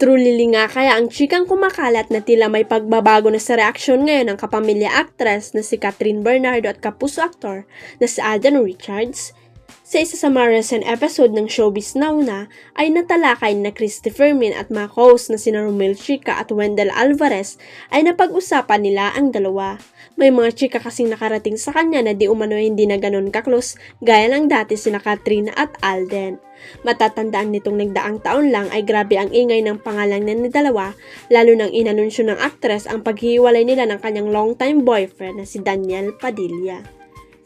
Truly nga kaya ang chikang kumakalat na tila may pagbabago na sa reaksyon ngayon ng kapamilya actress na si Kathryn Bernardo at kapuso aktor na si Alden Richards? Sa isa sa mga recent episode ng Showbiz Now na ay natalakay na Christy Fermin at mga host na sina Romel Chica at Wendell Alvarez ay napag-usapan nila ang dalawa. May mga chika kasing nakarating sa kanya na di umano hindi na ganon ka-close gaya ng dati sina Kathryn at Alden. Matatandaan nitong nagdaang taon lang ay grabe ang ingay ng pangalan ng dalawa lalo nang inanunsyo ng aktres ang paghihiwalay nila ng kanyang longtime boyfriend na si Daniel Padilla.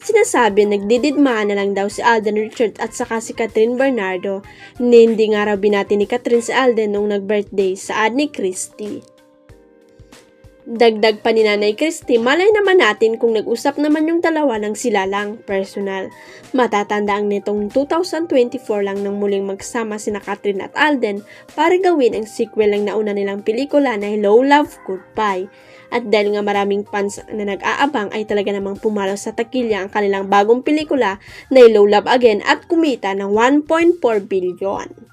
Sinasabi nagdididmaan na lang daw si Alden Richards at saka si Kathryn Bernardo. Hindi nga raw binati ni Kathryn si Alden nung nag-birthday sa ad ni Christy. Dagdag pa ni Nanay Christy, malay naman natin kung nag-usap naman yung dalawa ng sila lang, personal. Matatandaan nitong 2024 lang nang muling magsama sina Kathryn at Alden para gawin ang sequel ng nauna nilang pelikula na Hello Love Goodbye. At dahil nga maraming fans na nag-aabang ay talaga namang pumalo sa takilya ang kanilang bagong pelikula na Hello Love Again at kumita ng 1.4 billion.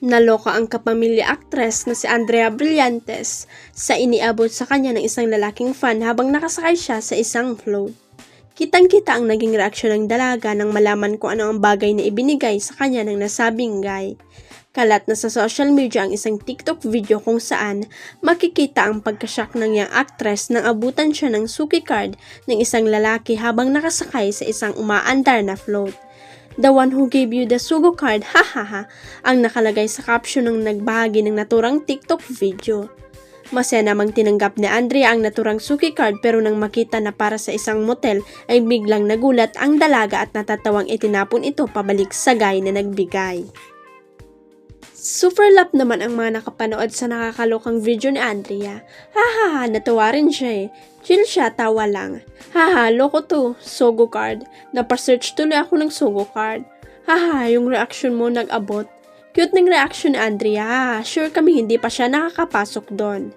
Naloka ang kapamilya actress na si Andrea Brillantes sa iniabot sa kanya ng isang lalaking fan habang nakasakay siya sa isang float. Kitang-kita ang naging reaksyon ng dalaga nang malaman kung ano ang bagay na ibinigay sa kanya ng nasabing guy. Kalat na sa social media ang isang TikTok video kung saan makikita ang pagkashock ng young actress nang abutan siya ng suki card ng isang lalaki habang nakasakay sa isang umaandar na float. The one who gave you the sugo card, hahaha, ang nakalagay sa caption ng nagbahagi ng naturang TikTok video. Masaya namang tinanggap ni Andrea ang naturang suki card pero nang makita na para sa isang motel ay biglang nagulat ang dalaga at natatawang itinapon ito pabalik sa guy na nagbigay. Super love naman ang mga nakapanood sa nakakalokang video ni Andrea. Hahaha, natuwa rin siya eh. Chill siya, tawa lang. Haha, loko to, Sogo card. Napasearch tuloy ako ng Sogo card. Haha, yung reaction mo nag-abot. Cute ng reaction ni Andrea. Haha, sure kami hindi pa siya nakakapasok doon.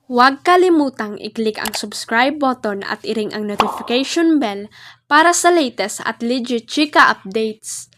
Huwag kalimutang i-click ang subscribe button at i-ring ang notification bell para sa latest at legit chika updates.